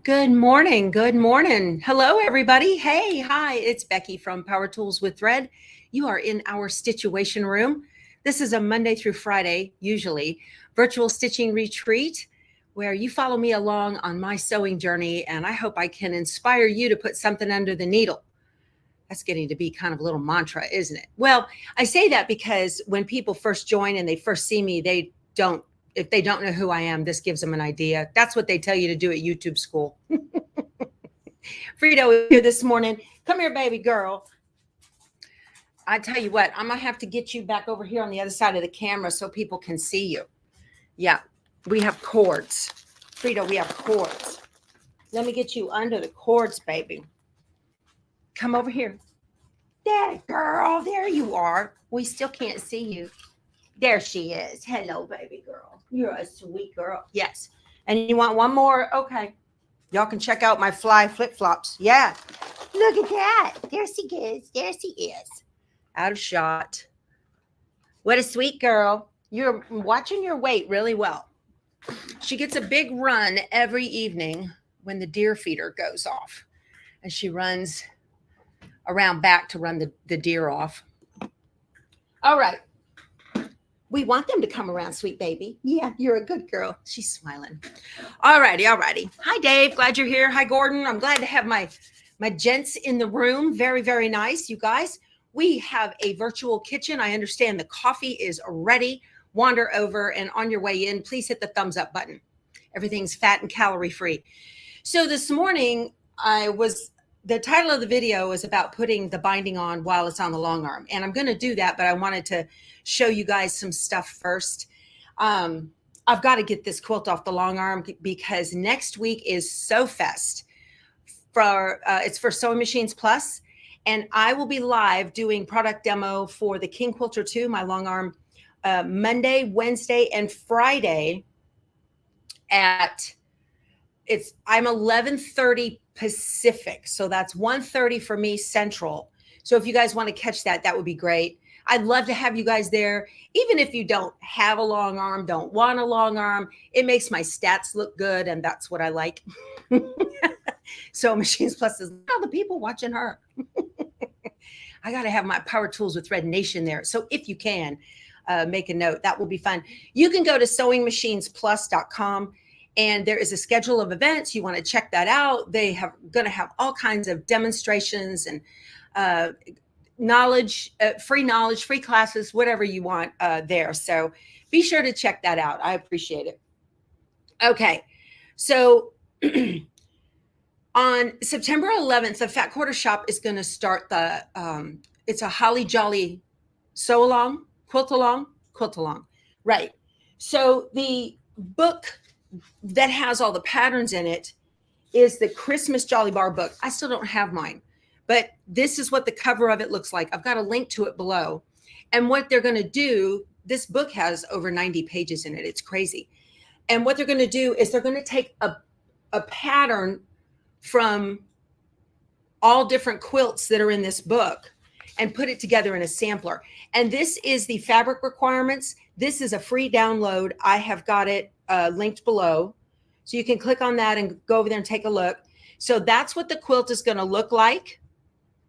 Good morning. Good morning. Hello, everybody. Hey, hi. It's Becky from Power Tools with Thread. You are in our Stitchuation room. This is a Monday through Friday, usually, virtual stitching retreat where you follow me along on my sewing journey. And I hope I can inspire you to put something under the needle. That's getting to be kind of a little mantra, isn't it? Well, I say that because when people first join and they first see me, if they don't know who I am, this gives them an idea. That's what they tell you to do at YouTube school. Frito is here this morning. Come here, baby girl. I tell you what, I'm going to have to get you back over here on the other side of the camera so people can see you. Yeah, we have cords. Frito, we have cords. Let me get you under the cords, baby. Come over here. There, girl. There you are. We still can't see you. There she is. Hello, baby girl. You're a sweet girl. Yes. And you want one more? Okay. Y'all can check out my fly flip-flops. Yeah. Look at that. There she is. There she is. Out of shot. What a sweet girl. You're watching your weight really well. She gets a big run every evening when the deer feeder goes off. And she runs around back to run the deer off. All right. We want them to come around, sweet baby. Yeah, you're a good girl. She's smiling. All righty. Hi, Dave. Glad you're here. Hi, Gordon. I'm glad to have my gents in the room. Very, very nice, you guys. We have a virtual kitchen. I understand the coffee is ready. Wander over, and on your way in, please hit the thumbs up button. Everything's fat and calorie free. So this morning, the title of the video is about putting the binding on while it's on the long arm. And I'm going to do that, but I wanted to show you guys some stuff first. I've got to get this quilt off the long arm because next week is Sew Fest. It's for Sewing Machines Plus, and I will be live doing product demo for the King Quilter 2, my long arm, Monday, Wednesday, and Friday I'm 11:30 Pacific, so that's 1:30 for me Central. So if you guys want to catch that, that would be great. I'd love to have you guys there. Even if you don't have a long arm, don't want a long arm, it makes my stats look good, and that's what I like. So Machines Plus is all the people watching her. I got to have my Power Tools with Thread Nation there. So if you can, make a note. That will be fun. You can go to sewingmachinesplus.com. And there is a schedule of events. You want to check that out. They have going to have all kinds of demonstrations and free classes, whatever you want there. So be sure to check that out. I appreciate it. Okay. So on September 11th, the Fat Quarter Shop is going to start it's a Holly Jolly sew along, quilt along. Right. So the book that has all the patterns in it is the Christmas Jolly Bar book. I still don't have mine, but this is what the cover of it looks like. I've got a link to it below. And what they're going to do, this book has over 90 pages in it. It's crazy. And what they're going to do is they're going to take a pattern from all different quilts that are in this book and put it together in a sampler. And this is the fabric requirements. This is a free download. I have got it linked below. So you can click on that and go over there and take a look. So that's what the quilt is going to look like.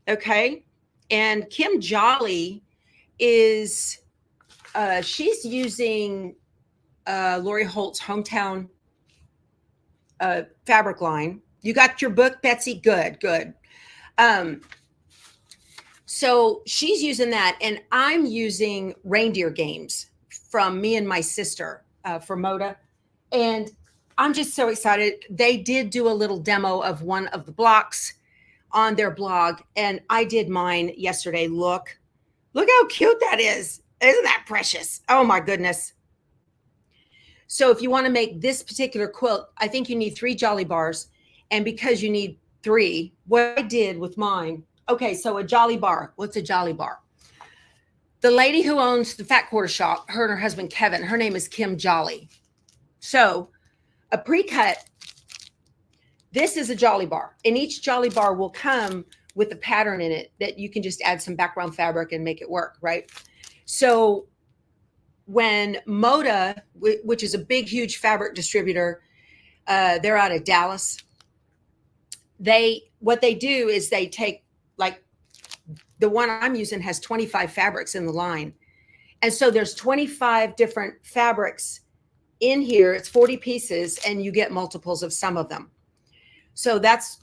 Okay. And Kim Jolly is, she's using Lori Holt's Hometown fabric line. You got your book, Betsy? Good. So she's using that, and I'm using Reindeer Games from me and my sister for Moda. And I'm just so excited. They did do a little demo of one of the blocks on their blog, and I did mine yesterday. Look how cute that is. Isn't that precious? Oh my goodness. So if you want to make this particular quilt, I think you need 3 Jolly Bars. And because you need 3, what I did with mine, okay, so a Jolly Bar. What's a Jolly Bar? The lady who owns the Fat Quarter Shop, her and her husband, Kevin, her name is Kim Jolly. So a pre-cut, this is a Jolly Bar. And each Jolly Bar will come with a pattern in it that you can just add some background fabric and make it work, right? So when Moda, which is a big, huge fabric distributor, they're out of Dallas. what they do is they take, like, the one I'm using has 25 fabrics in the line. And so there's 25 different fabrics in here. It's 40 pieces and you get multiples of some of them. So that's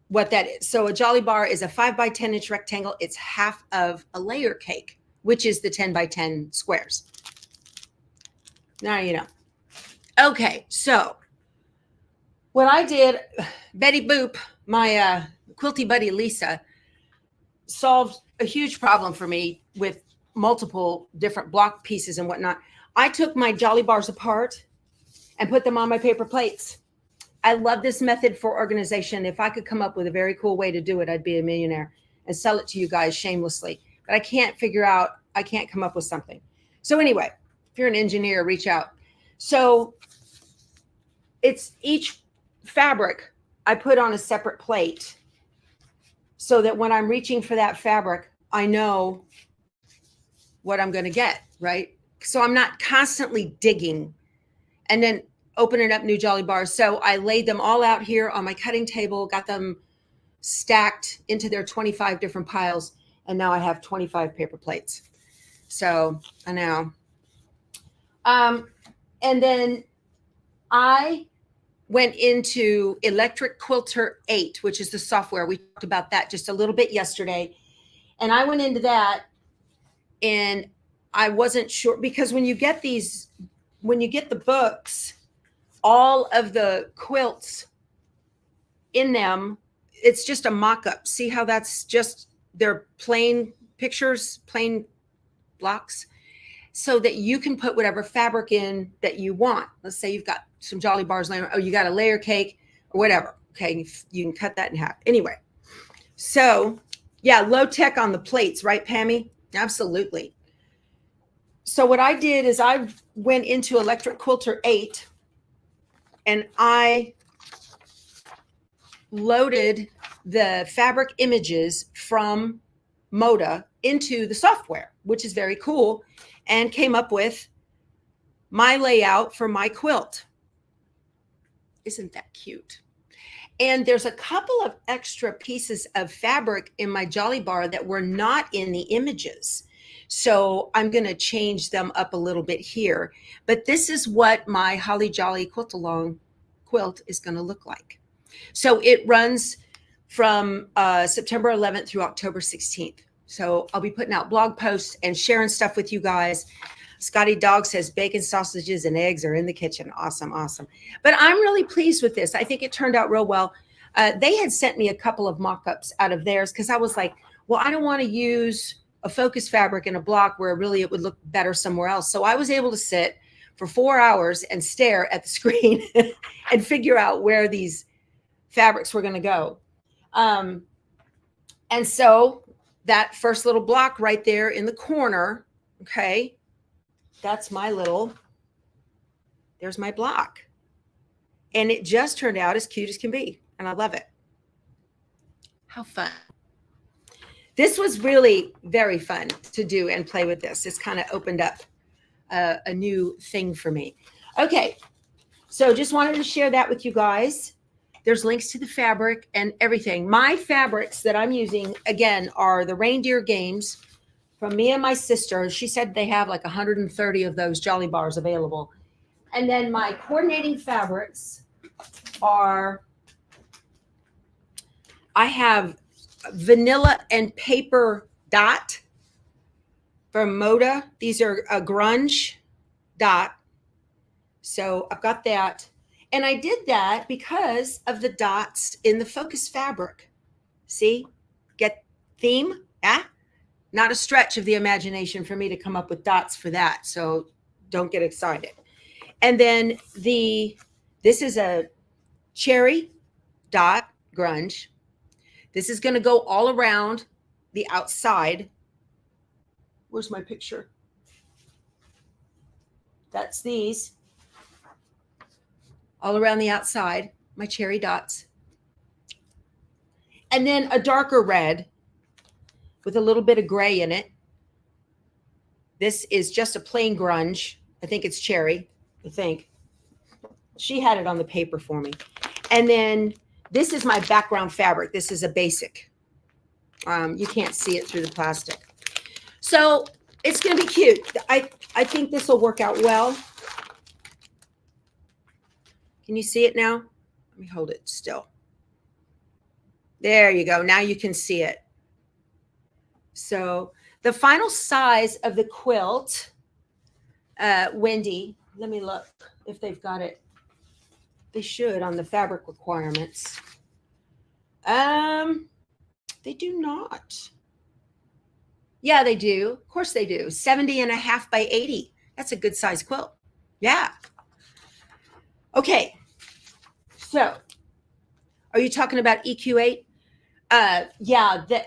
what that is. So a Jolly Bar is a 5 by 10 inch rectangle. It's half of a layer cake, which is the 10 by 10 squares. Now you know. Okay, so what I did, Betty Boop, my quilty buddy Lisa, solved a huge problem for me with multiple different block pieces and whatnot. I took my Jolly Bars apart and put them on my paper plates. I love this method for organization. If I could come up with a very cool way to do it, I'd be a millionaire and sell it to you guys shamelessly. But I can't come up with something. So anyway, if you're an engineer, reach out. So it's each fabric I put on a separate plate so that when I'm reaching for that fabric, I know what I'm going to get, right? So I'm not constantly digging and then opening up new Jolly Bars. So I laid them all out here on my cutting table, got them stacked into their 25 different piles, and now I have 25 paper plates. So I know. And then I went into Electric Quilter 8, which is the software. We talked about that just a little bit yesterday. And I went into that and I wasn't sure, because when you get the books, all of the quilts in them, it's just a mock-up. See how that's just, they're plain pictures, plain blocks, so that you can put whatever fabric in that you want. Let's say you've got some Jolly Bars laying, or you got a layer cake or whatever. Okay, you can cut that in half. Anyway, so yeah, low tech on the plates, right, Pammy? Absolutely. So what I did is I went into Electric Quilter 8 and I loaded the fabric images from Moda into the software, which is very cool, and came up with my layout for my quilt. Isn't that cute? And there's a couple of extra pieces of fabric in my Jolly Bar that were not in the images. So I'm going to change them up a little bit here. But this is what my Holly Jolly Quilt Along quilt is going to look like. So it runs from September 11th through October 16th. So I'll be putting out blog posts and sharing stuff with you guys. Scotty Dog says bacon, sausages, and eggs are in the kitchen. Awesome, awesome. But I'm really pleased with this. I think it turned out real well. They had sent me a couple of mock-ups out of theirs because I was like, well, I don't want to use a focus fabric in a block where really it would look better somewhere else. So I was able to sit for 4 hours and stare at the screen and figure out where these fabrics were going to go. And so that first little block right there in the corner, okay, that's my little, there's my block. And it just turned out as cute as can be. And I love it. How fun. This was really very fun to do and play with this. It's kind of opened up a new thing for me. Okay, so just wanted to share that with you guys. There's links to the fabric and everything. My fabrics that I'm using, again, are the Reindeer Games from me and my sister. She said they have like 130 of those Jolly Bars available. And then my coordinating fabrics are, I have Vanilla and Paper Dot from Moda. These are a grunge dot. So I've got that. And I did that because of the dots in the focus fabric. See, get theme? Yeah. Not a stretch of the imagination for me to come up with dots for that. So don't get excited. And then this is a cherry dot grunge. This is going to go all around the outside. Where's my picture? That's these. All around the outside, my cherry dots. And then a darker red with a little bit of gray in it. This is just a plain grunge. I think it's cherry, I think. She had it on the paper for me. And then This is my background fabric. This is a basic. You can't see it through the plastic. So it's going to be cute. I think this will work out well. Can you see it now? Let me hold it still. There you go. Now you can see it. So the final size of the quilt, Wendy, let me look if they've got it. They should on the fabric requirements. They do not. Yeah, they do. Of course they do. 70.5 by 80. That's a good size quilt. Yeah. Okay. So are you talking about EQ8? Yeah, the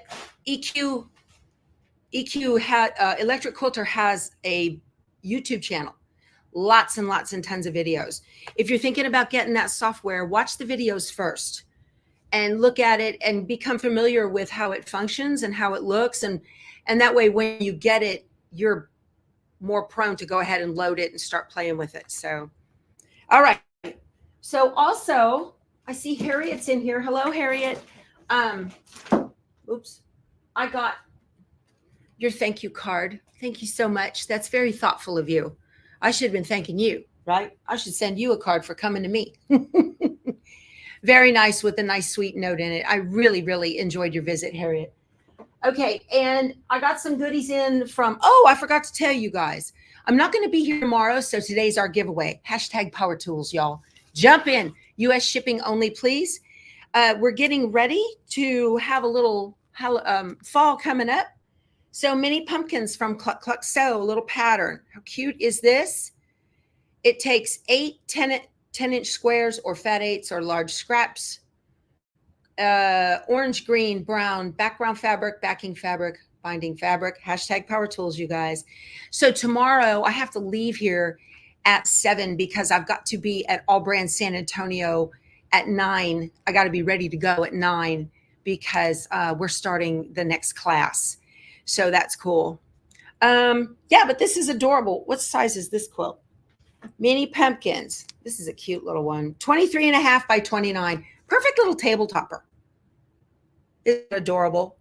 EQ had Electric Quilter has a YouTube channel, lots and lots and tons of videos. If you're thinking about getting that software, watch the videos first and look at it and become familiar with how it functions and how it looks, and that way when you get it, you're more prone to go ahead and load it and start playing with it. So, all right. So also, I see Harriet's in here. Hello, Harriet. Oops, I got your thank you card. Thank you so much. That's very thoughtful of you. I should have been thanking you, right? I should send you a card for coming to me. Very nice, with a nice sweet note in it. I really, really enjoyed your visit, Harriet. Okay, and I got some goodies in from, oh, I forgot to tell you guys. I'm not going to be here tomorrow, so today's our giveaway. Hashtag Power Tools, y'all. Jump in. U.S. shipping only, please. We're getting ready to have a little fall coming up. So mini pumpkins from Cluck Cluck Sew, a little pattern. How cute is this? It takes 8 10-inch squares or fat 8s or large scraps. Orange, green, brown, background fabric, backing fabric, binding fabric. Hashtag Power Tools, you guys. So tomorrow I have to leave here at 7 because I've got to be at All Brands San Antonio at 9. I got to be ready to go at 9 because we're starting the next class. So that's cool. Yeah, but this is adorable. What size is this quilt? Mini pumpkins. This is a cute little one. 23.5 by 29. Perfect little table topper. It's adorable.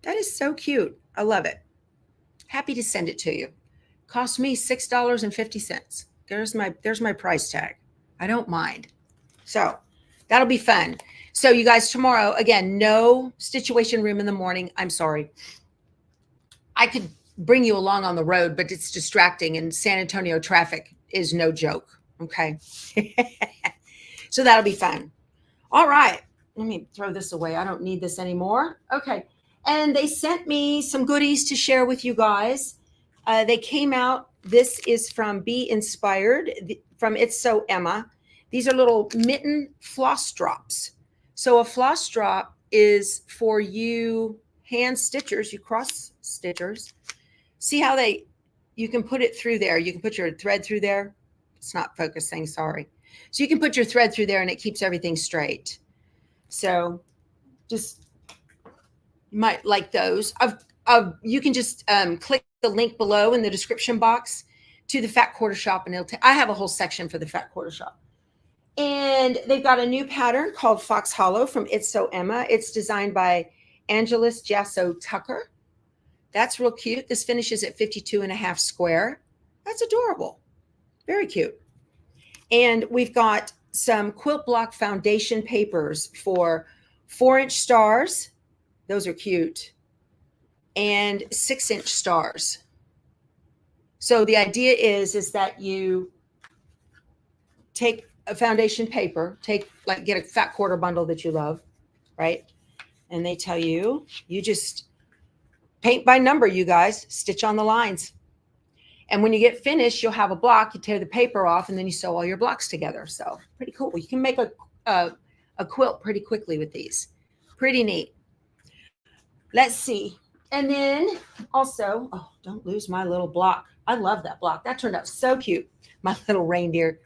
That is so cute. I love it. Happy to send it to you. Cost me $6.50. There's my price tag. I don't mind. So that'll be fun. So you guys, tomorrow, again, no Stitchuation room in the morning. I'm sorry. I could bring you along on the road, but it's distracting, and San Antonio traffic is no joke. Okay. So that'll be fun. All right. Let me throw this away. I don't need this anymore. Okay. And they sent me some goodies to share with you guys. They came out. This is from Be Inspired from It's So Emma. These are little mitten floss drops. So a floss drop is for you hand stitchers, you cross stitchers. See how you can put it through there. You can put your thread through there. It's not focusing, sorry. So you can put your thread through there and it keeps everything straight. So just, you might like those. You can just click the link below in the description box to the Fat Quarter Shop, and I have a whole section for the Fat Quarter Shop. And they've got a new pattern called Fox Hollow from It's So Emma. It's designed by Angelus Jasso Tucker. That's real cute. This finishes at 52.5 square. That's adorable. Very cute. And we've got some quilt block foundation papers for 4-inch stars. Those are cute. And 6-inch stars. So the idea is that you take a foundation paper, get a Fat Quarter bundle that you love, right? And they tell you, you just paint by number, you guys, stitch on the lines. And when you get finished, you'll have a block, you tear the paper off, and then you sew all your blocks together. So pretty cool. You can make a quilt pretty quickly with these. Pretty neat. Let's see. And then also, oh, don't lose my little block. I love that block. That turned out so cute. My little reindeer.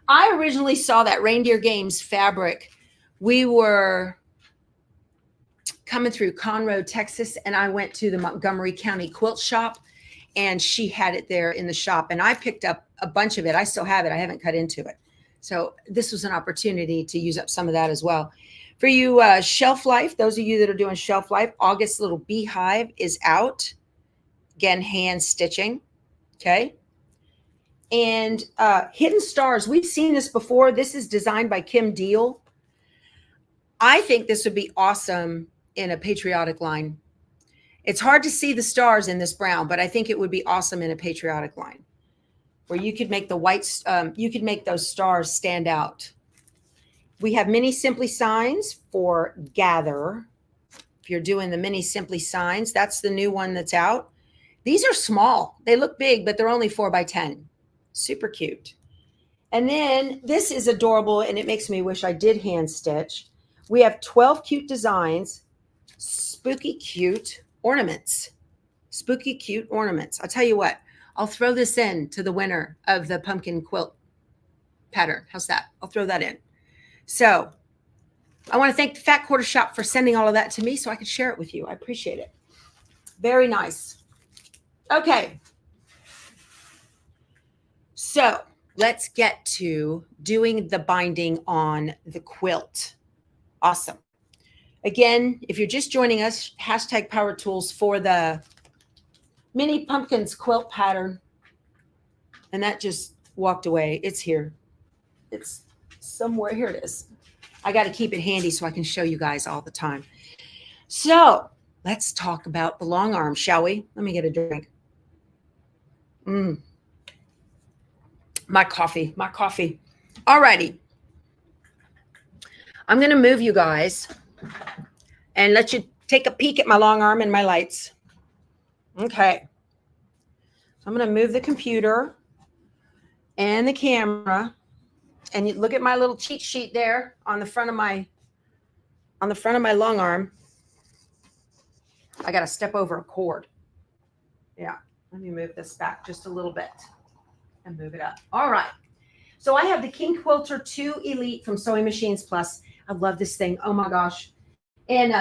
I originally saw that Reindeer Games fabric. We were coming through Conroe, Texas, and I went to the Montgomery County Quilt Shop, and she had it there in the shop, and I picked up a bunch of it. I still have it. I haven't cut into it. So this was an opportunity to use up some of that as well. For you shelf life, those of you that are doing shelf life, August little beehive is out. Again, hand stitching. Okay. And hidden stars, we've seen this before. This is designed by Kim Deal. I think this would be awesome in a patriotic line. It's hard to see the stars in this brown, but I think it would be awesome in a patriotic line where you could make the white, you could make those stars stand out. We have mini simply signs for gather. If you're doing the mini simply signs, that's the new one that's out. These are small. They look big, but they're only 4x10. Super cute. And then this is adorable, and it makes me wish I did hand stitch. We have 12 cute designs, spooky cute ornaments. Spooky cute ornaments. I'll tell you what, I'll throw this in to the winner of the pumpkin quilt pattern. How's that? I'll throw that in. So I want to thank the Fat Quarter Shop for sending all of that to me so I could share it with you. I appreciate it. Very nice. Okay. So let's get to doing the binding on the quilt. Awesome. Again, if you're just joining us, hashtag Power Tools for the mini pumpkins quilt pattern. And that just walked away. It's here. It's somewhere. Here it is. I got to keep it handy so I can show you guys all the time. So let's talk about the long arm, shall we? Let me get a drink. My coffee. All righty. I'm going to move you guys and let you take a peek at my long arm and my lights. Okay. So I'm going to move the computer and the camera, and you look at my little cheat sheet there on the front of my long arm. I got to step over a cord. Yeah. Let me move this back just a little bit and move it up. All right. So I have the King Quilter 2 Elite from Sewing Machines Plus. I love this thing. Oh my gosh. And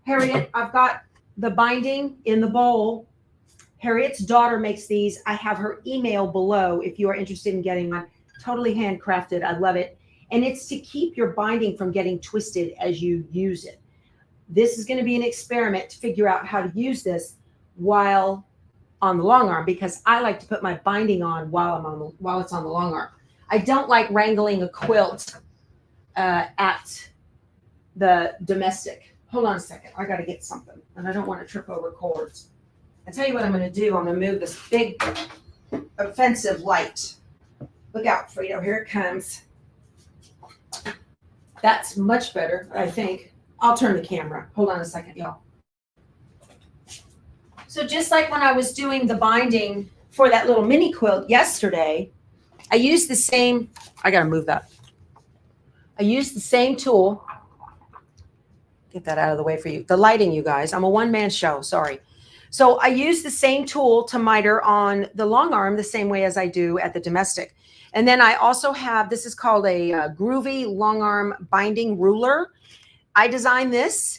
Harriet, I've got the binding in the bowl. Harriet's daughter makes these. I have her email below if you are interested in getting one. Totally handcrafted. I love it. And it's to keep your binding from getting twisted as you use it. This is going to be an experiment to figure out how to use this while on the long arm, because I like to put my binding on while it's on the long arm. I don't like wrangling a quilt at the domestic. Hold on a second. I got to get something, and I don't want to trip over cords. I tell you what I'm going to do. I'm going to move this big offensive light. Look out, Frito. Here it comes. That's much better, I think. I'll turn the camera. Hold on a second, y'all. So just like when I was doing the binding for that little mini quilt yesterday, I used the same, I got to move that. I used the same tool. Get that out of the way for you. The lighting, you guys. I'm a one-man show. Sorry. So I use the same tool to miter on the long arm the same way as I do at the domestic. And then I also have, this is called a groovy long arm binding ruler. I designed this.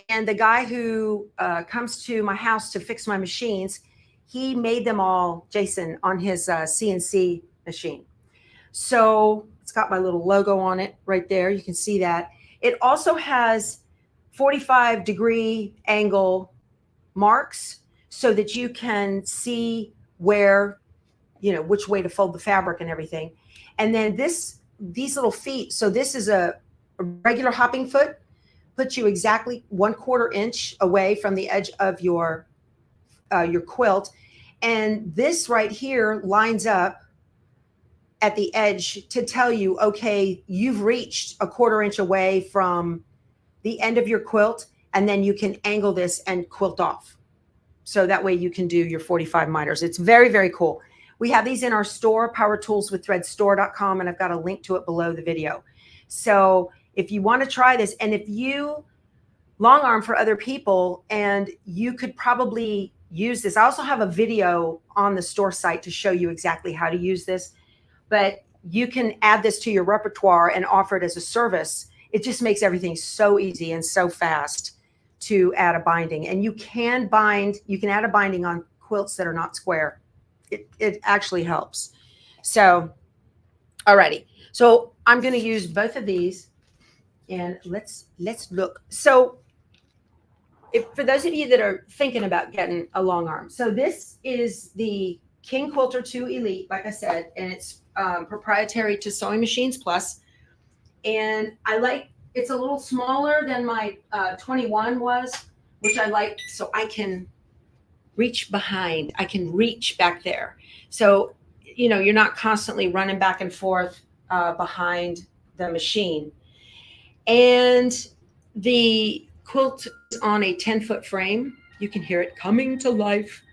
And the guy who comes to my house to fix my machines, he made them all, Jason, on his CNC machine. So it's got my little logo on it right there. You can see that. It also has 45-degree angle marks so that you can see where, you know, which way to fold the fabric and everything. And then these little feet. So this is a regular hopping foot. Puts you exactly 1/4 inch away from the edge of your quilt. And this right here lines up at the edge to tell you, okay, you've reached 1/4 inch away from the end of your quilt, and then you can angle this and quilt off. So that way you can do your 45 miters. It's very, very cool. We have these in our store, powertoolswiththreadstore.com, and I've got a link to it below the video. So if you want to try this, and if you long arm for other people, and you could probably use this. I also have a video on the store site to show you exactly how to use this, but you can add this to your repertoire and offer it as a service. It just makes everything so easy and so fast to add a binding. And you can add a binding on quilts that are not square. It actually helps. So, alrighty. So I'm going to use both of these, and let's look. So for those of you that are thinking about getting a long arm, so this is the King Quilter 2 Elite, like I said, and it's proprietary to Sewing Machines Plus. And I like, it's a little smaller than my 21 was, which I like, so I can reach behind. I can reach back there. So, you know, you're not constantly running back and forth behind the machine. And the quilt is on a 10-foot frame. You can hear it coming to life.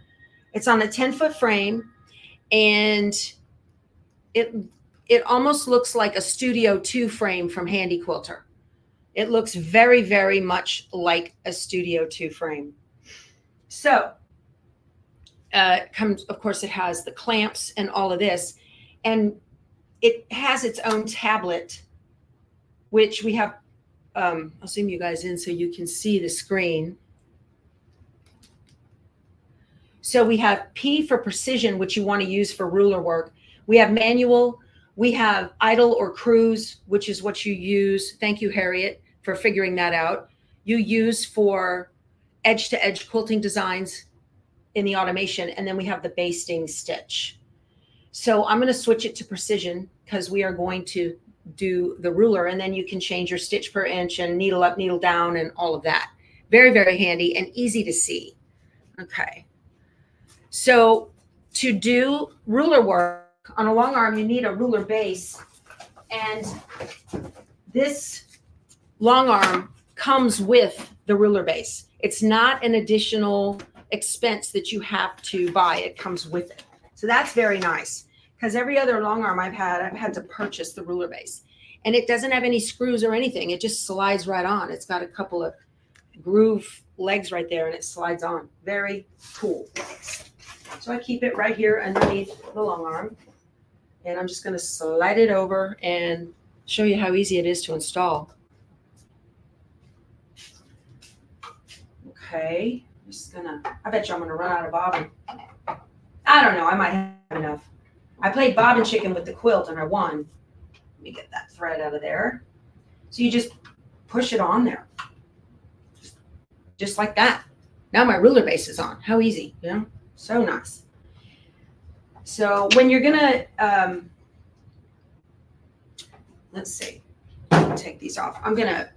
It's on a 10-foot frame, and it almost looks like a Studio 2 frame from Handy Quilter. It looks very, very much like a Studio 2 frame. So comes, of course, it has the clamps and all of this, and it has its own tablet, which we have. I'll zoom you guys in so you can see the screen. So we have P for precision, which you want to use for ruler work. We have manual. We have idle or cruise, which is what you use. Thank you, Harriet, for figuring that out. You use for edge-to-edge quilting designs in the automation. And then we have the basting stitch. So I'm going to switch it to precision because we are going to do the ruler, and then you can change your stitch per inch and needle up, needle down, and all of that. Very, very handy and easy to see. Okay. So to do ruler work on a long arm, you need a ruler base. And this long arm comes with the ruler base. It's not an additional expense that you have to buy. It comes with it. So that's very nice, because every other long arm I've had to purchase the ruler base. And it doesn't have any screws or anything. It just slides right on. It's got a couple of groove legs right there, and it slides on. Very cool. So I keep it right here underneath the long arm. And I'm just going to slide it over and show you how easy it is to install. Okay. I'm just going to, I bet you I'm going to run out of bobbin. I don't know. I might have enough. I played bobbin chicken with the quilt and I won. Let me get that thread out of there. So you just push it on there. Just like that. Now my ruler base is on. How easy, you know? So nice. So when you're going to, let's see, take these off. I'm going to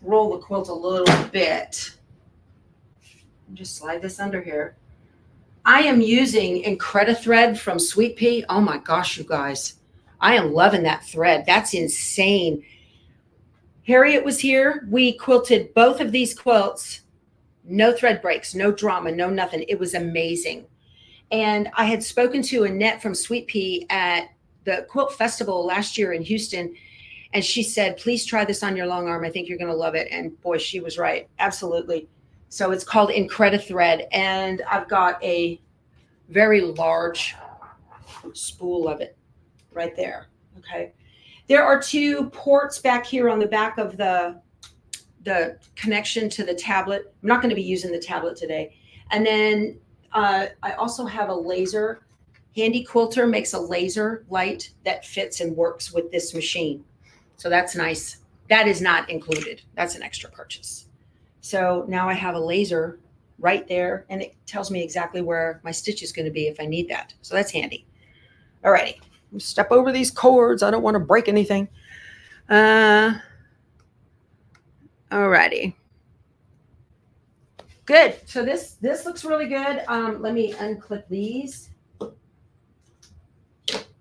roll the quilt a little bit. Just slide this under here. I am using Incredi thread from Sweet Pea. Oh my gosh, you guys. I am loving that thread. That's insane. Harriet was here. We quilted both of these quilts. No thread breaks, no drama, no nothing. It was amazing. And I had spoken to Annette from Sweet Pea at the Quilt Festival last year in Houston. And she said, please try this on your long arm. I think you're going to love it. And boy, she was right. Absolutely. So it's called Incredi thread. And I've got a very large spool of it right there. Okay. There are two ports back here on the back of the connection to the tablet. I'm not going to be using the tablet today. And then I also have a laser. Handy Quilter makes a laser light that fits and works with this machine. So that's nice. That is not included. That's an extra purchase. So now I have a laser right there, and it tells me exactly where my stitch is going to be if I need that. So that's handy. All righty. Step over these cords. I don't want to break anything. All righty. Good. So this looks really good. Let me unclip these.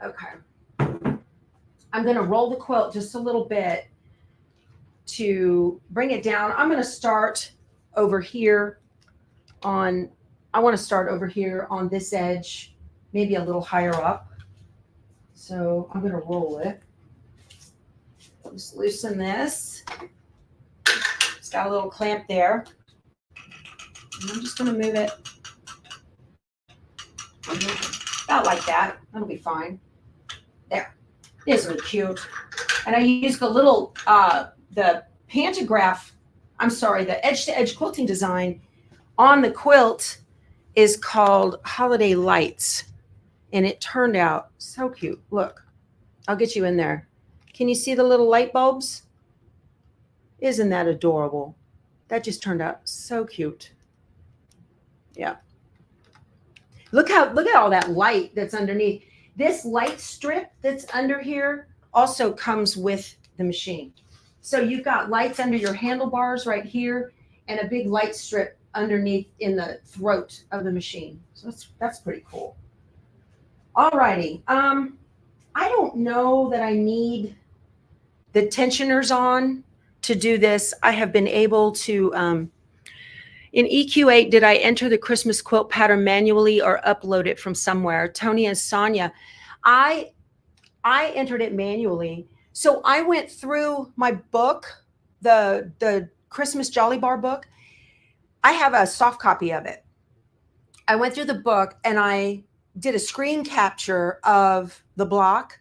Okay. I'm going to roll the quilt just a little bit to bring it down. I'm going to start over here on, I want to start over here on this edge, maybe a little higher up. So I'm going to roll it. Just loosen this. It's got a little clamp there. And I'm just going to move it about like that. That'll be fine. There. Isn't it cute? And I used the little, the pantograph, I'm sorry, the edge-to-edge quilting design on the quilt is called Holiday Lights. And it turned out so cute. Look, I'll get you in there. Can you see the little light bulbs? Isn't that adorable? That just turned out so cute. Yeah. Look at all that light that's underneath. This light strip that's under here also comes with the machine. So you've got lights under your handlebars right here and a big light strip underneath in the throat of the machine. So that's pretty cool. All righty. I don't know that I need the tensioners on to do this. I have been able to, in EQ8, did I enter the Christmas quilt pattern manually or upload it from somewhere? Tony and Sonia, I entered it manually. So I went through my book, the Christmas Jolly Bar book. I have a soft copy of it. I went through the book and I did a screen capture of the block.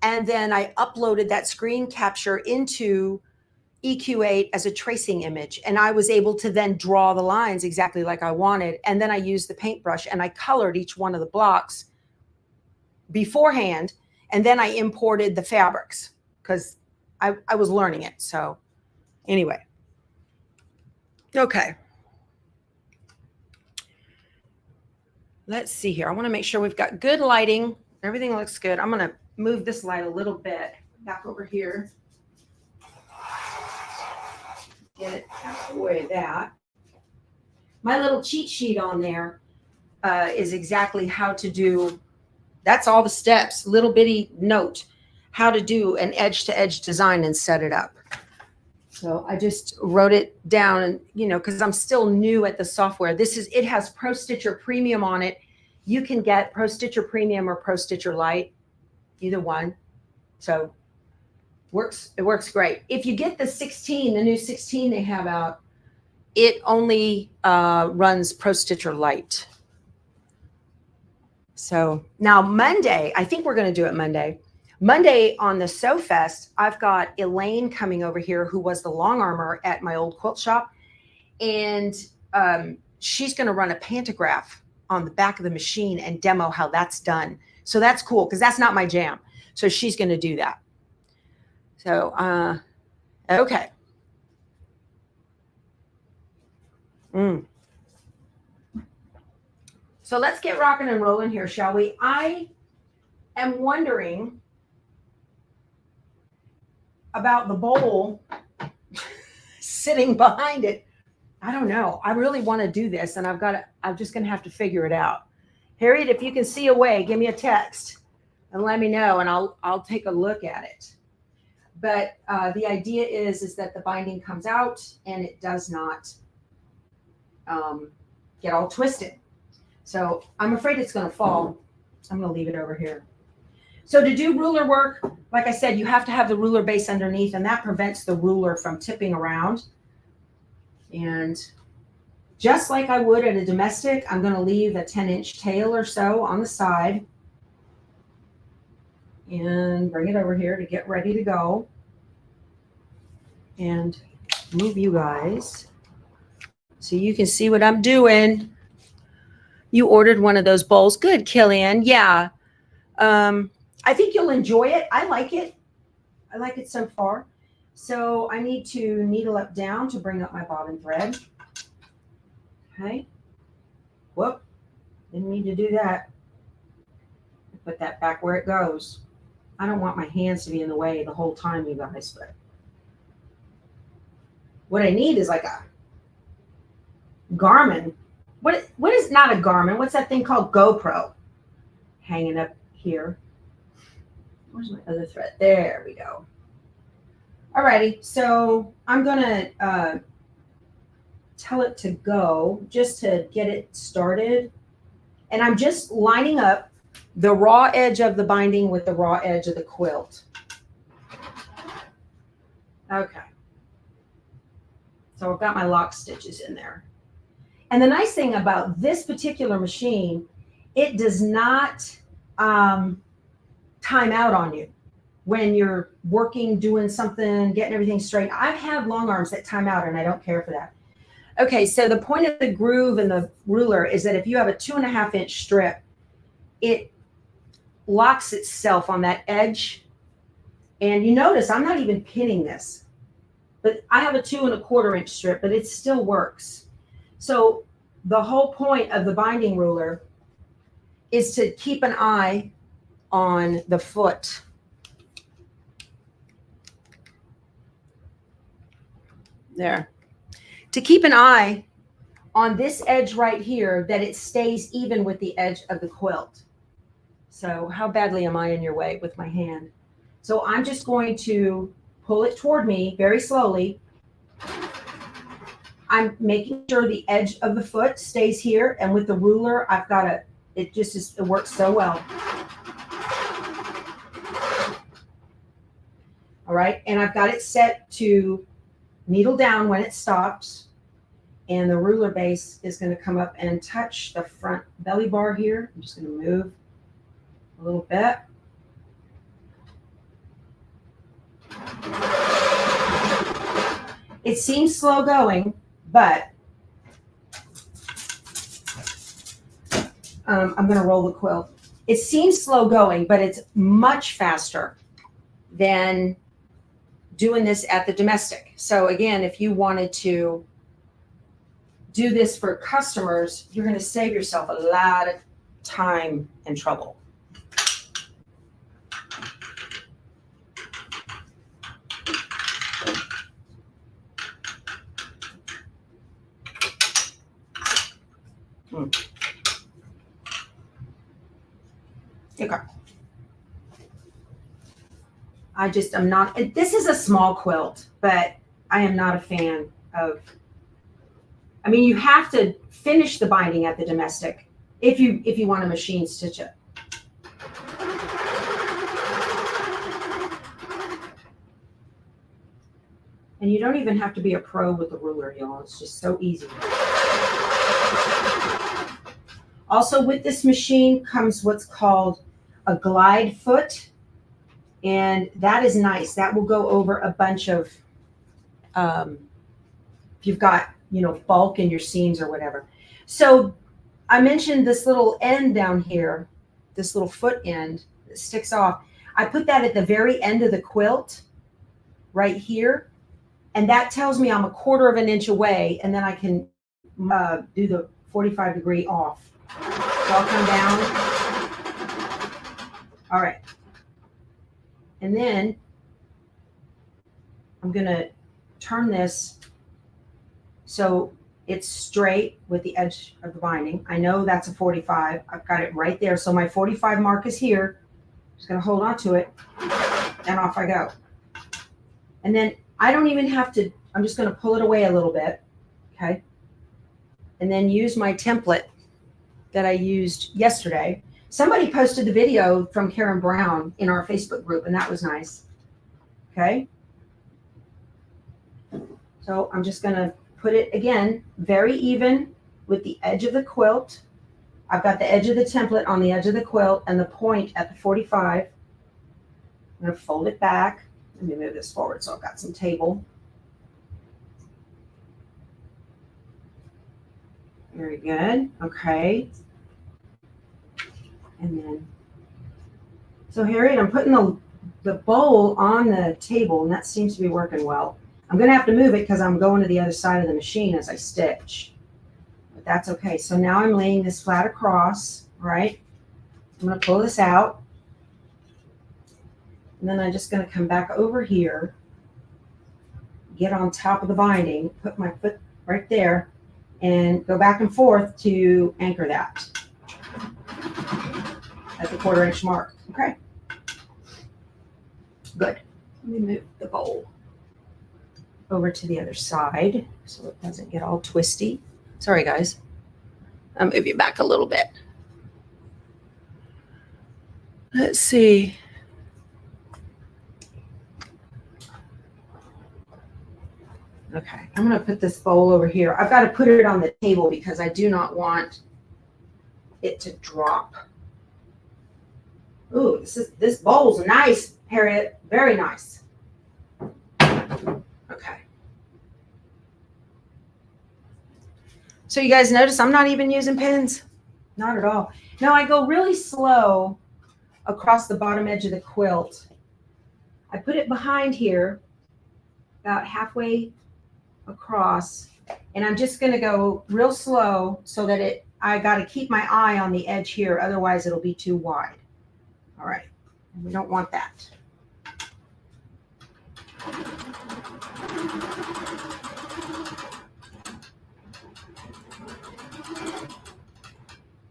And then I uploaded that screen capture into EQ8 as a tracing image. And I was able to then draw the lines exactly like I wanted. And then I used the paintbrush and I colored each one of the blocks beforehand. And then I imported the fabrics because I was learning it. So anyway. Okay. Let's see here. I want to make sure we've got good lighting. Everything looks good. I'm going to move this light a little bit back over here. Get it out of the way of that. My little cheat sheet on there is exactly how to do, that's all the steps, little bitty note, how to do an edge-to-edge design and set it up. So I just wrote it down and, you know, because I'm still new at the software. It has Pro Stitcher Premium on it. You can get Pro Stitcher Premium or Pro Stitcher Lite, either one. So it works great. If you get the 16, the new 16 they have out, it only runs Pro Stitcher Lite. So now Monday, I think we're going to do it Monday. Monday on the Sew Fest, I've got Elaine coming over here, who was the long armor at my old quilt shop. And she's going to run a pantograph on the back of the machine and demo how that's done. So that's cool because that's not my jam. So she's going to do that. So, okay. So let's get rocking and rolling here, shall we? I am wondering about the bowl sitting behind it. I don't know. I really want to do this, and I'm just going to have to figure it out. Harriet, if you can see a way, give me a text and let me know, and I'll take a look at it. But the idea is that the binding comes out and it does not get all twisted. So I'm afraid it's going to fall. I'm going to leave it over here. So to do ruler work, like I said, you have to have the ruler base underneath, and that prevents the ruler from tipping around. And just like I would at a domestic, I'm going to leave a 10-inch tail or so on the side and bring it over here to get ready to go. And move you guys so you can see what I'm doing. You ordered one of those bowls. Good, Killian. Yeah. I think you'll enjoy it. I like it. I like it so far. So I need to needle up down to bring up my bobbin thread. Okay. Whoop. Didn't need to do that. Put that back where it goes. I don't want my hands to be in the way the whole time, you guys, but what I need is like a Garmin. What is not a Garmin? What's that thing called? GoPro. Hanging up here. Where's my other thread? There we go. Alrighty, so I'm gonna tell it to go just to get it started. And I'm just lining up the raw edge of the binding with the raw edge of the quilt. Okay. So I've got my lock stitches in there. And the nice thing about this particular machine, it does not time out on you when you're working, doing something, getting everything straight. I've had long arms that time out, and I don't care for that. Okay, so the point of the groove and the ruler is that if you have a 2.5-inch strip, it locks itself on that edge And you notice I'm not even pinning this, but I have a 2 1/4 inch strip, but it still works. So the whole point of the binding ruler is to keep an eye on the foot. There. To keep an eye on this edge right here, that it stays even with the edge of the quilt. So how badly am I in your way with my hand? So I'm just going to pull it toward me very slowly. I'm making sure the edge of the foot stays here, and with the ruler, I've got it. It just is, it works so well. All right, and I've got it set to needle down when it stops, and the ruler base is going to come up and touch the front belly bar here. I'm just going to move a little bit. It seems slow going, but I'm going to roll the quilt. It seems slow going, but it's much faster than doing this at the domestic. So again, if you wanted to do this for customers, you're going to save yourself a lot of time and trouble. Okay. I'm not, this is a small quilt, but I am not a fan of, I mean, you have to finish the binding at the domestic if you want to machine stitch it. And you don't even have to be a pro with the ruler, y'all. It's just so easy. Also with this machine comes what's called a glide foot. And that is nice. That will go over a bunch of, if you've got, you know, bulk in your seams or whatever. So I mentioned this little end down here, this little foot end that sticks off. I put that at the very end of the quilt right here. And that tells me I'm 1/4 of an inch away. And then I can do the 45-degree off. So I'll come down. All right. And then I'm going to turn this so it's straight with the edge of the binding. I know that's a 45. I've got it right there. So my 45 mark is here. I'm just going to hold on to it, and off I go. And then I don't even have to, I'm just going to pull it away a little bit, okay? And then use my template that I used yesterday. Somebody posted the video from Karen Brown in our Facebook group, and that was nice. Okay. So I'm just going to put it again, very even with the edge of the quilt. I've got the edge of the template on the edge of the quilt and the point at the 45. I'm going to fold it back. Let me move this forward so I've got some table. Very good. Okay. And then, so Harriet, I'm putting the bowl on the table, and that seems to be working well. I'm going to have to move it because I'm going to the other side of the machine as I stitch. But that's okay. So now I'm laying this flat across, right? I'm going to pull this out. And then I'm just going to come back over here, get on top of the binding, put my foot right there, and go back and forth to anchor that at the 1/4 inch mark. Okay. Good. Let me move the bowl over to the other side so it doesn't get all twisty. Sorry, guys. I'll move you back a little bit. Let's see. Okay, I'm going to put this bowl over here. I've got to put it on the table because I do not want it to drop. Ooh, this bowl's nice, Harriet. Very nice. Okay. So you guys notice I'm not even using pins? Not at all. No, I go really slow across the bottom edge of the quilt I put it behind here, about halfway across, and I'm just going to go real slow so that I got to keep my eye on the edge here, otherwise it'll be too wide. All right, we don't want that.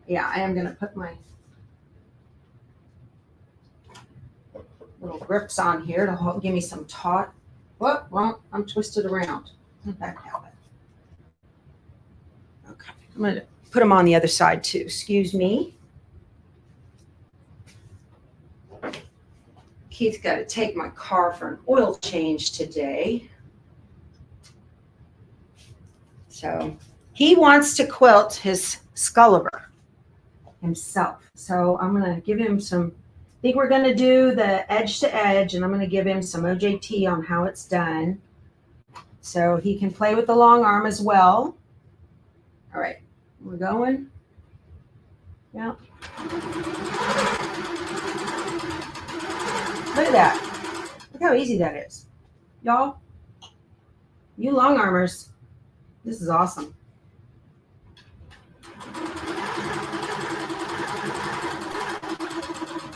Yeah, I am going to put my little grips on here to give me some taut. Whoop, well, I'm twisted around. Back out. Okay, I'm going to put them on the other side too. Excuse me. Keith's got to take my car for an oil change today. So he wants to quilt his Sculliver himself. So I'm going to give him some, I think we're going to do the edge to edge, and I'm going to give him some OJT on how it's done. So he can play with the long arm as well. All right, we're going. Yeah. Look at that. Look how easy that is. Y'all, you long armers, this is awesome.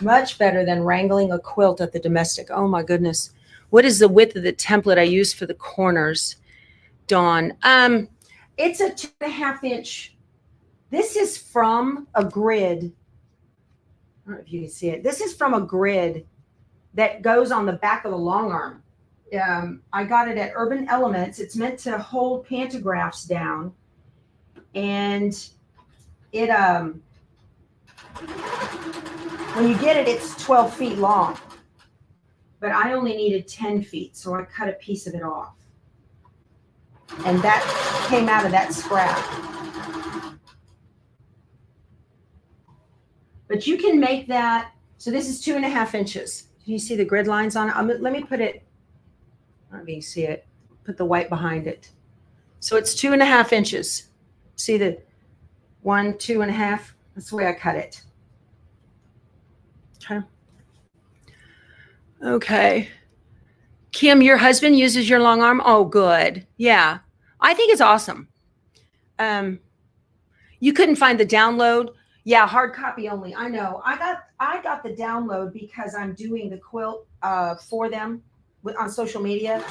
Much better than wrangling a quilt at the domestic. Oh my goodness. What is the width of the template I use for the corners, Dawn? It's a 2.5 inch. This is from a grid. I don't know if you can see it. This is from a grid that goes on the back of the long arm. I got it at Urban Elements. It's meant to hold pantographs down. And it, when you get it, it's 12 feet long. But I only needed 10 feet, so I cut a piece of it off. And that came out of that scrap. But you can make that, so this is 2.5 inches. Can you see the grid lines on it? Let me put it, I don't know if you can see it, put the white behind it. So it's 2.5 inches. See the 1, 2.5? That's the way I cut it. Okay. Okay. Kim, your husband uses your long arm? Oh, good. Yeah. I think it's awesome. You couldn't find the download? Yeah, hard copy only. I know. I got the download because I'm doing the quilt for them on social media.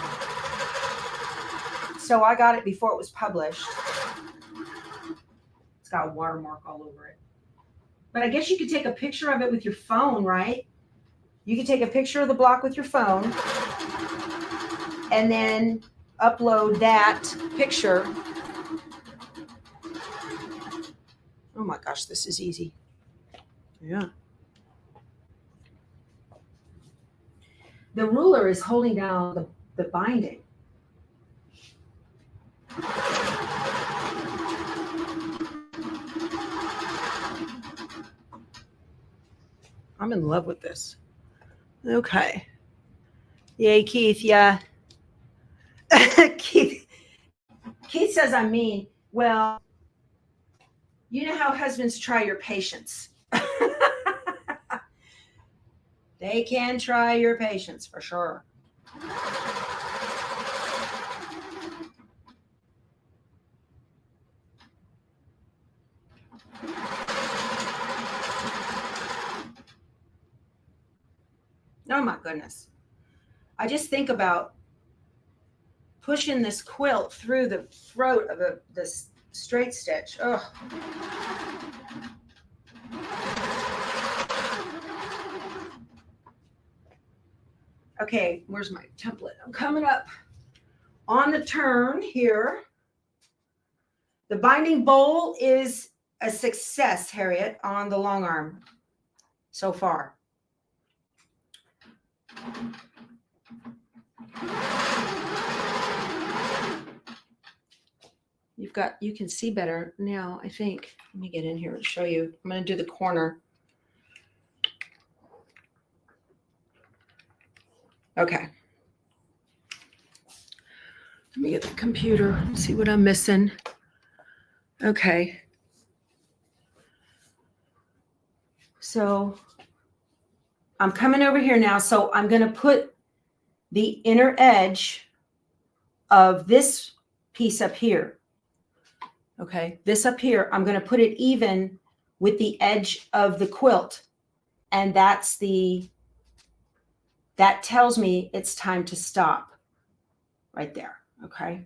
So I got it before it was published. It's got a watermark all over it. But I guess you could take a picture of it with your phone, right? You could take a picture of the block with your phone and then upload that picture. Oh my gosh, this is easy. Yeah. The ruler is holding down the binding. I'm in love with this. Okay. Yay, Keith. Yeah. Keith says I'm mean. Well, you know how husbands try your patience. They can try your patience for sure. Oh my goodness. I just think about pushing this quilt through the throat of this straight stitch. Ugh. Okay, where's my template? I'm coming up on the turn here. The binding bowl is a success, Harriet, on the long arm so far. You can see better now, I think. Let me get in here and show you. I'm going to do the corner. Okay. Let me get the computer and see what I'm missing. Okay. So I'm coming over here now. So I'm going to put the inner edge of this piece up here. Okay, this up here, I'm going to put it even with the edge of the quilt. And that tells me it's time to stop right there. Okay.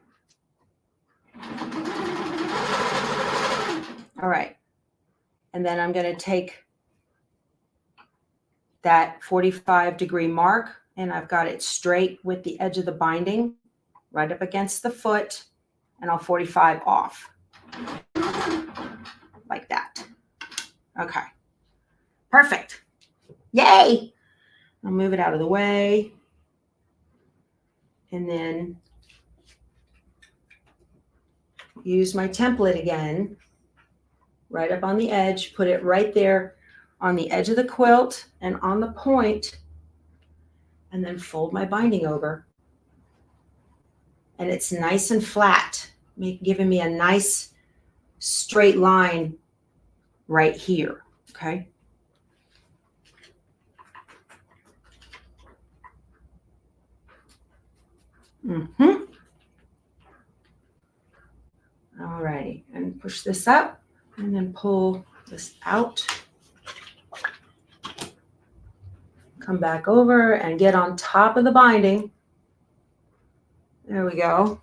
All right. And then I'm going to take that 45-degree mark, and I've got it straight with the edge of the binding right up against the foot, and I'll 45 off like that. Okay. Perfect. Yay. I'll move it out of the way. And then use my template again, right up on the edge, put it right there on the edge of the quilt and on the point, and then fold my binding over. And it's nice and flat, giving me a nice straight line right here, okay? All right, and push this up and then pull this out. Come back over and get on top of the binding. There we go.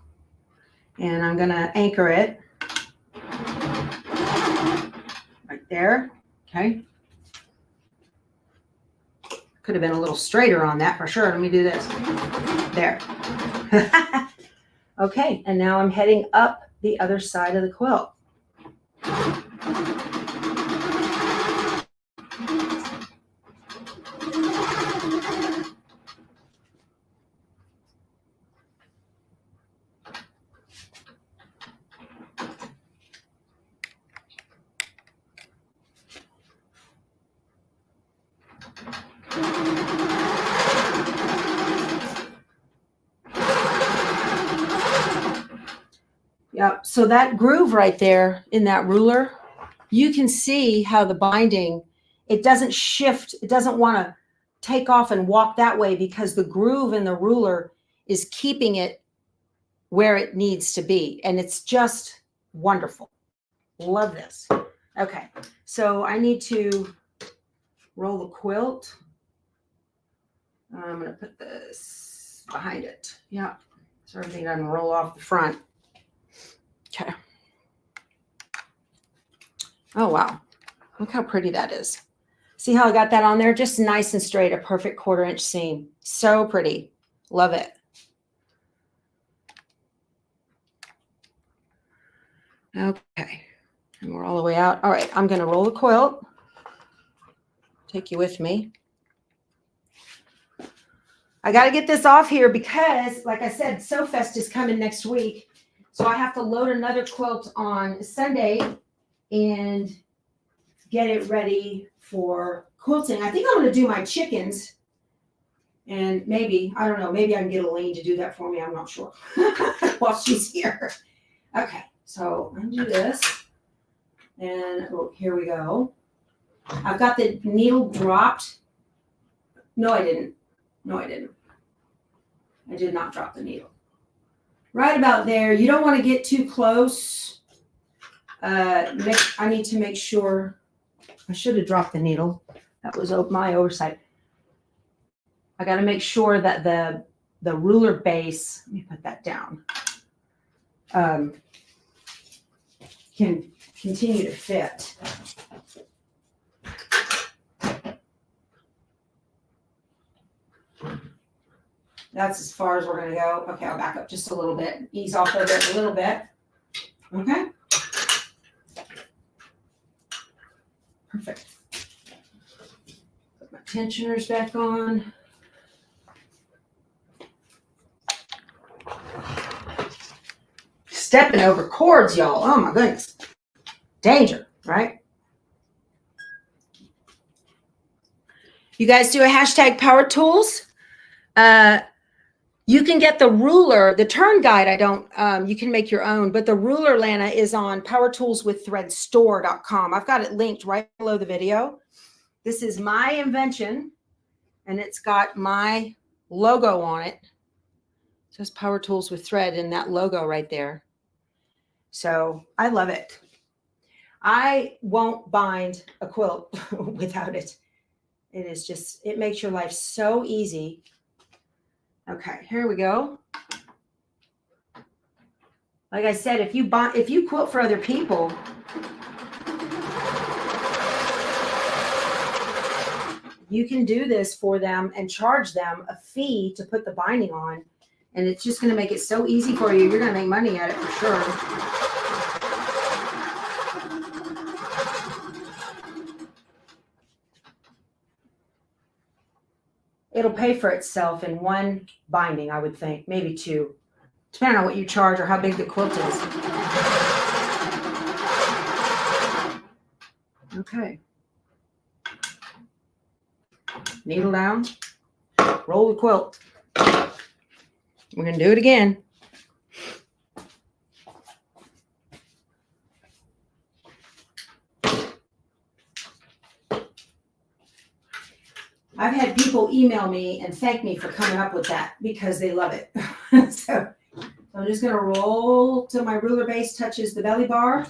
And I'm gonna anchor it right there, okay? Could have been a little straighter on that for sure. Let me do this. There. Okay, and now I'm heading up the other side of the quilt. Yep. So that groove right there in that ruler, you can see how the binding, it doesn't shift. It doesn't want to take off and walk that way because the groove in the ruler is keeping it where it needs to be. And it's just wonderful. Love this. Okay. So I need to roll the quilt. I'm going to put this behind it. Yeah. So everything doesn't roll off the front. Okay. Oh, wow. Look how pretty that is. See how I got that on there? Just nice and straight, a perfect 1/4-inch seam. So pretty. Love it. Okay. And we're all the way out. All right. I'm going to roll the quilt. Take you with me. I got to get this off here because, like I said, SewFest is coming next week. So I have to load another quilt on Sunday and get it ready for quilting. I think I'm going to do my chickens. And maybe, I don't know, maybe I can get Elaine to do that for me. I'm not sure while she's here. Okay, so undo this. And oh, here we go. I've got the needle dropped. No, I didn't. No, I didn't. I did not drop the needle. Right about there. You don't want to get too close. I need to make sure. I should have dropped the needle. That was my oversight. I got to make sure that the ruler base, let me put that down, can continue to fit. That's as far as we're going to go. Okay, I'll back up just a little bit. Ease off of it a little bit. Okay. Perfect. Put my tensioners back on. Stepping over cords, y'all. Oh, my goodness. Danger, right? You guys do a hashtag power tools. You can get the ruler, the turn guide. You can make your own, but the ruler, Lana, is on powertoolswiththreadstore.com. I've got it linked right below the video. This is my invention, and it's got my logo on it. Just Power Tools with thread and that logo right there. So I love it. I won't bind a quilt without it. It is just, it makes your life so easy. Okay, here we go. Like I said, if you quilt for other people, you can do this for them and charge them a fee to put the binding on. And it's just going to make it so easy for you. You're going to make money at it for sure. It'll pay for itself in one binding, I would think, maybe two, depending on what you charge or how big the quilt is. Okay. Needle down, roll the quilt. We're going to do it again. I've had people email me and thank me for coming up with that because they love it. So I'm just going to roll till my ruler base touches the belly bar.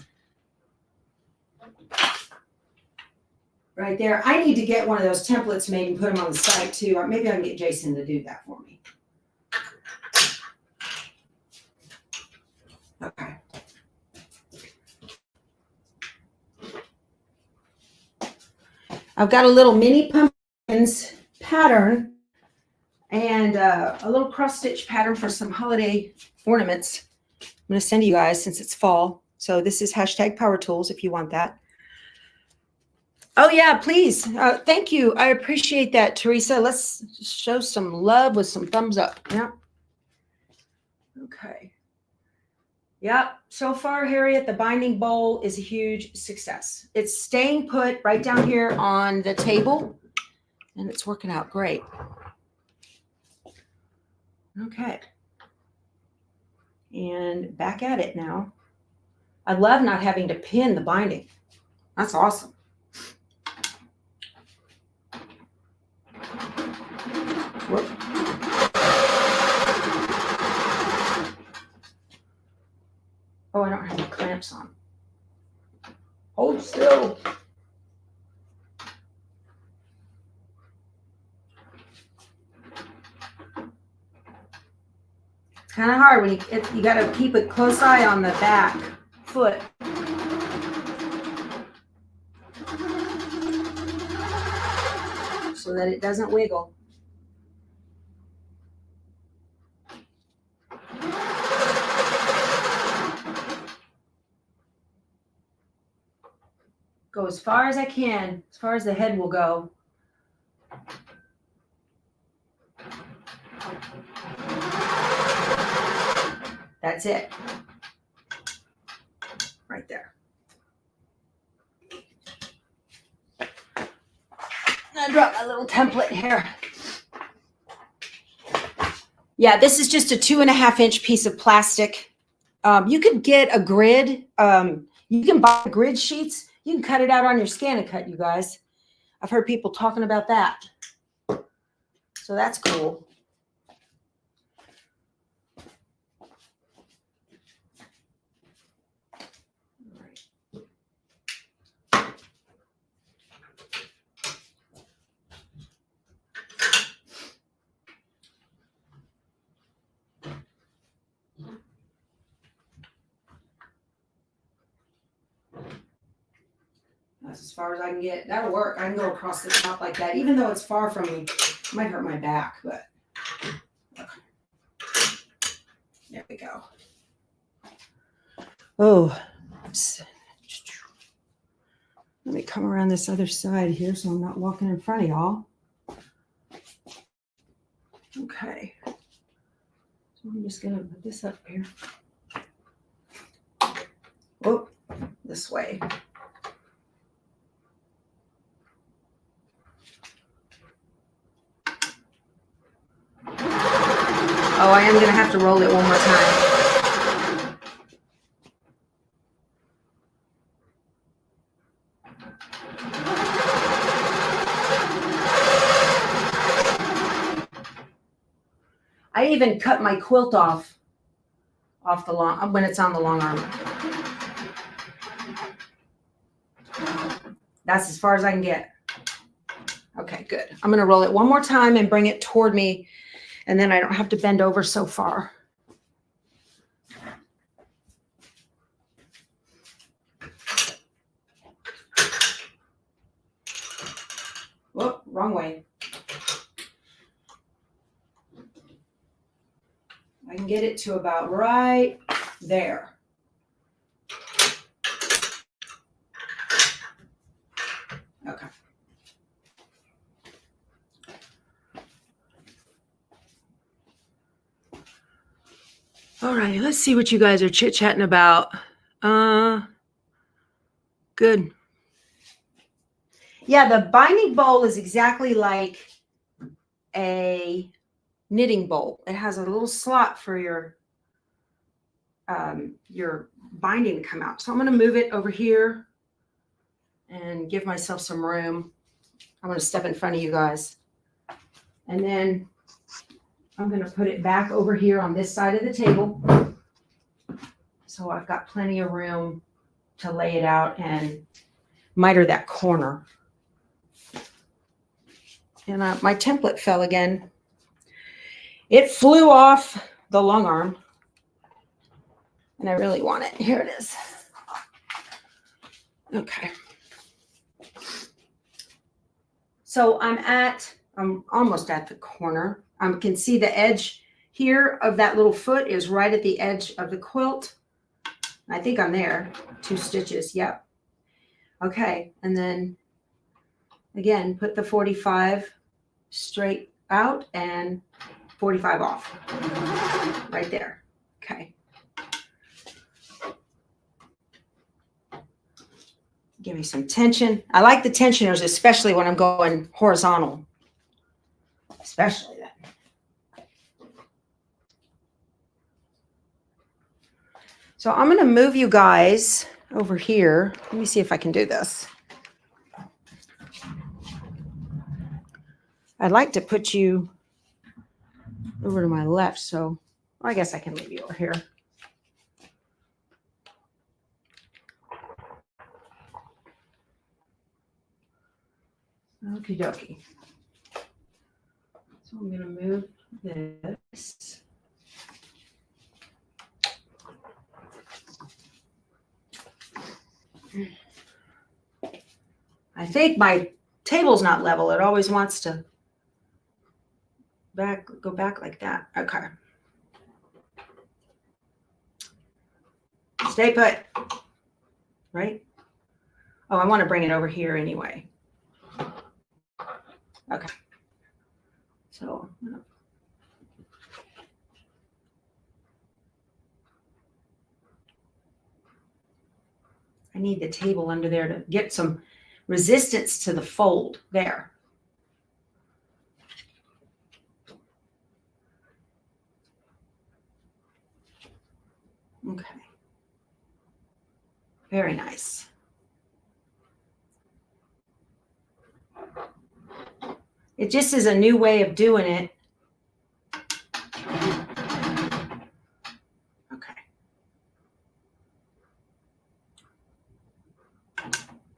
Right there. I need to get one of those templates made and put them on the site too. Or maybe I can get Jason to do that for me. Okay. I've got a little mini pumpkins pattern and a little cross stitch pattern for some holiday ornaments. I'm going to send you guys since it's fall. So this is hashtag Power Tools if you want that. Oh yeah, please. Thank you. I appreciate that, Teresa. Let's show some love with some thumbs up. Yeah. Okay. Yep. So far, Harriet, the binding bowl is a huge success. It's staying put right down here on the table, and it's working out great. Okay. And back at it now. I love not having to pin the binding. That's awesome. Whoop. Oh, I don't have the clamps on. Hold still. It's kind of hard when you got to keep a close eye on the back foot. So that it doesn't wiggle. Go as far as I can, as far as the head will go. That's it. Right there. I dropped my little template here. Yeah, this is just a 2.5 inch piece of plastic. You could get a grid. You can buy grid sheets. You can cut it out on your Scan-A-Cut, you guys. I've heard people talking about that. So that's cool. That's as far as I can get. That'll work. I can go across the top like that. Even though it's far from me, it might hurt my back, but okay. There we go. Oh, let me come around this other side here so I'm not walking in front of y'all. Okay. So I'm just going to put this up here. Oh, this way. Oh, I am going to have to roll it one more time. I I even cut my quilt off the long, when it's on the long arm. That's as far as I can get. Okay, good. I'm going to roll it one more time and bring it toward me, and then I don't have to bend over so far. Whoop, wrong way. I can get it to about right there. Okay. All right, let's see what you guys are chit-chatting about. Good. Yeah, the binding bowl is exactly like a knitting bowl. It has a little slot for your binding to come out. So I'm going to move it over here and give myself some room. I'm going to step in front of you guys. And then I'm going to put it back over here on this side of the table. So I've got plenty of room to lay it out and miter that corner. And my template fell again. It flew off the long arm. And I really want it. Here it is. Okay. So I'm almost at the corner. I can see the edge here of that little foot is right at the edge of the quilt. I think I'm there. 2 stitches. Yep. Okay. And then again, put the 45 straight out and 45 off. Right there. Okay. Give me some tension. I like the tensioners, especially when I'm going horizontal. Especially that. So I'm going to move you guys over here. Let me see if I can do this. I'd like to put you over to my left, so I guess I can leave you over here. Okie dokie. So I'm going to move this. I think my table's not level. It always wants to go back like that. Okay. Stay put. Right? Oh, I want to bring it over here anyway. Okay. So I need the table under there to get some resistance to the fold there. Okay. Very nice. It just is a new way of doing it. Okay.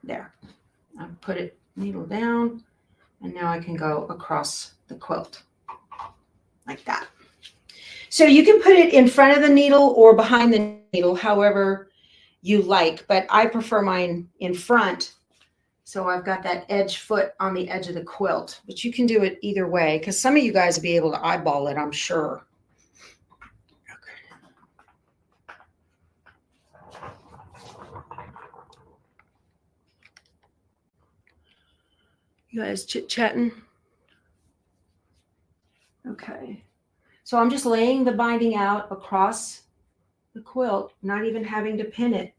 There. I put it needle down, and now I can go across the quilt like that. So you can put it in front of the needle or behind the needle, however you like, but I prefer mine in front. So I've got that edge foot on the edge of the quilt, but you can do it either way because some of you guys will be able to eyeball it, I'm sure. Okay. You guys chit-chatting? Okay. So I'm just laying the binding out across the quilt, not even having to pin it.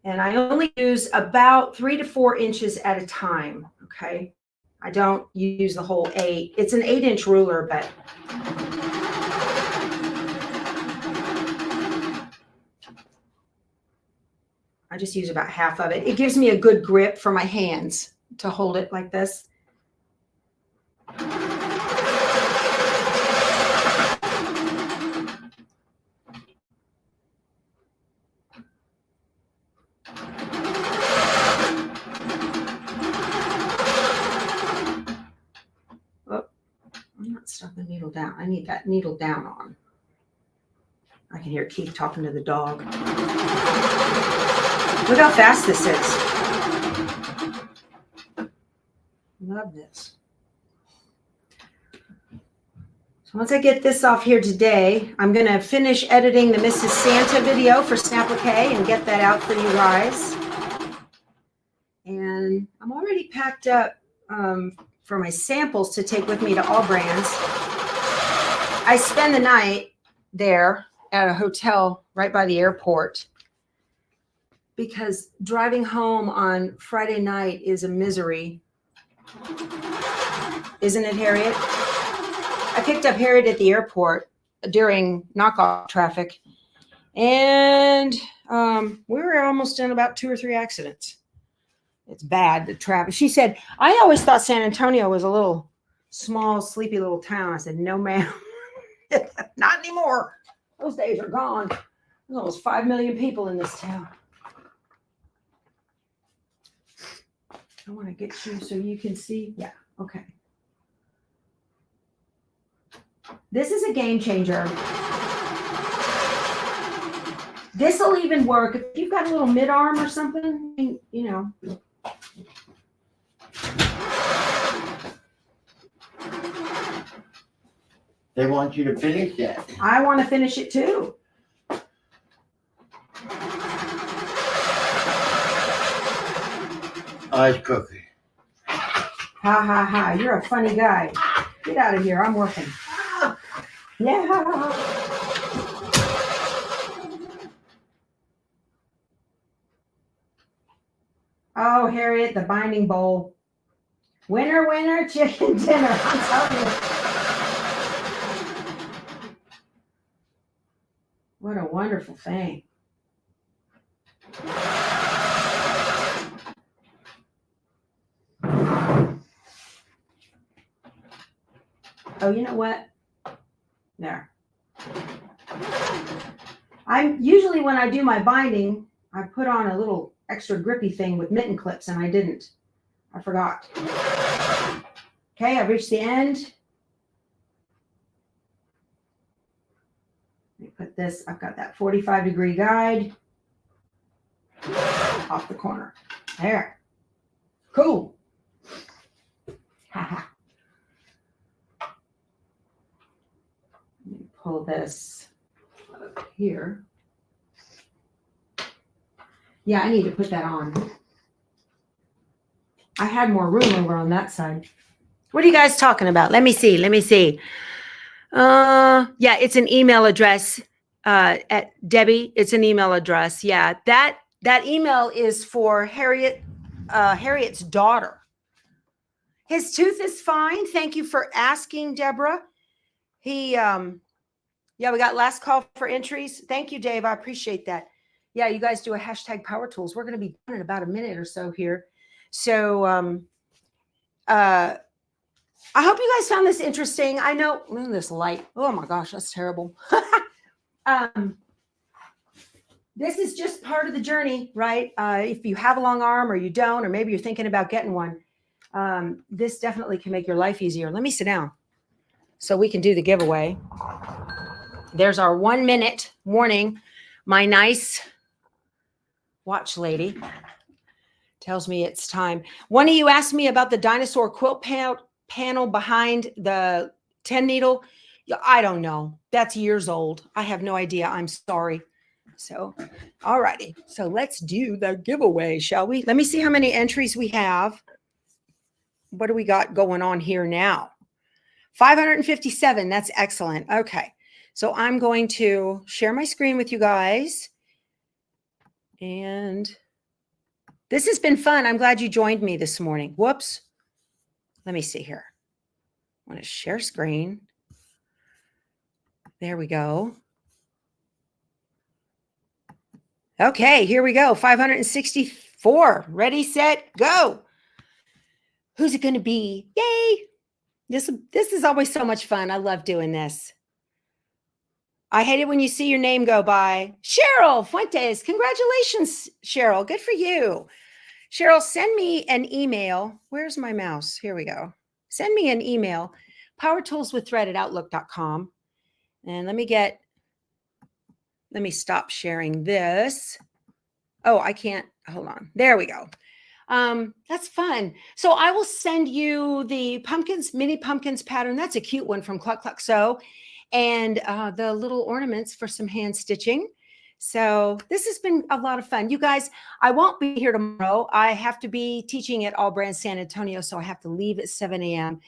And I only use about 3 to 4 inches at a time, okay? I don't use the whole 8. It's an 8-inch ruler, but I just use about half of it. It gives me a good grip for my hands to hold it like this. down. I need that needle down on. I can hear Keith talking to the dog. Look how fast this is. Love this. So once I get this off here today, I'm going to finish editing the Mrs. Santa video for Snapplique and get that out for you guys. And I'm already packed up for my samples to take with me to All Brands. I spend the night there at a hotel right by the airport because driving home on Friday night is a misery. Isn't it, Harriet? I picked up Harriet at the airport during knockoff traffic, and we were almost in about 2 or 3 accidents. It's bad, the traffic. She said, I always thought San Antonio was a little small, sleepy little town. I said, no, ma'am. Not anymore. Those days are gone. There's almost 5 million people in this town. I want to get you so you can see. Yeah, okay. This is a game changer. This will even work if you've got a little mid-arm or something, you know. They want you to finish that. I want to finish it too. Ice cookie. Ha ha ha. You're a funny guy. Get out of here. I'm working. Yeah. Oh, Harriet, the binding bowl. Winner, winner, chicken dinner. I'm telling you. What a wonderful thing. Oh, you know what? There. I'm usually when I do my binding, I put on a little extra grippy thing with mitten clips, and I didn't. I forgot. Okay, I've reached the end. Let me put this, I've got that 45-degree guide off the corner. There. Cool. Haha. Let me pull this up here. Yeah, I need to put that on. I had more room over on that side. What are you guys talking about? Let me see. Let me see. Yeah, it's an email address. At Debbie, it's an email address. Yeah, that email is for Harriet's daughter. His tooth is fine. Thank you for asking, Deborah. Yeah, we got last call for entries. Thank you, Dave. I appreciate that. Yeah, you guys do a hashtag Power Tools. We're going to be done in about a minute or so here. So, I hope you guys found this interesting. I know, this light. Oh my gosh, that's terrible. This is just part of the journey, right? If you have a long arm or you don't, or maybe you're thinking about getting one, this definitely can make your life easier. Let me sit down so we can do the giveaway. There's our 1 minute warning. My nice watch lady tells me it's time. One of you asked me about the dinosaur quilt panel behind the 10 needle. I don't know. That's years old. I have no idea. I'm sorry. So, all righty. So let's do the giveaway, shall we? Let me see how many entries we have. What do we got going on here now? 557. That's excellent. Okay. So I'm going to share my screen with you guys. And this has been fun. I'm glad you joined me this morning. Whoops. Let me see here. I want to share screen. There we go. Okay, here we go. 564. Ready, set, go. Who's it going to be? Yay. This is always so much fun. I love doing this. I hate it when you see your name go by. Cheryl Fuentes. Congratulations, Cheryl. Good for you. Cheryl, send me an email. Where's my mouse? Here we go. Send me an email powertoolswiththread@outlook.com. And let me stop sharing this. Oh, I can't, hold on. There we go. That's fun. So I will send you the mini pumpkins pattern. That's a cute one from Cluck Cluck Sew, and the little ornaments for some hand stitching. So this has been a lot of fun. You guys, I won't be here tomorrow. I have to be teaching at All Brands San Antonio, so I have to leave at 7 a.m.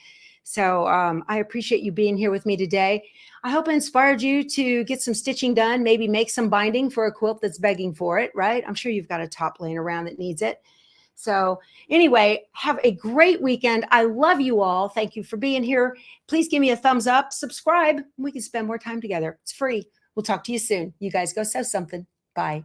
So I appreciate you being here with me today. I hope I inspired you to get some stitching done, maybe make some binding for a quilt that's begging for it, right? I'm sure you've got a top laying around that needs it. So anyway, have a great weekend. I love you all. Thank you for being here. Please give me a thumbs up, subscribe. We can spend more time together. It's free. We'll talk to you soon. You guys go sew something. Bye.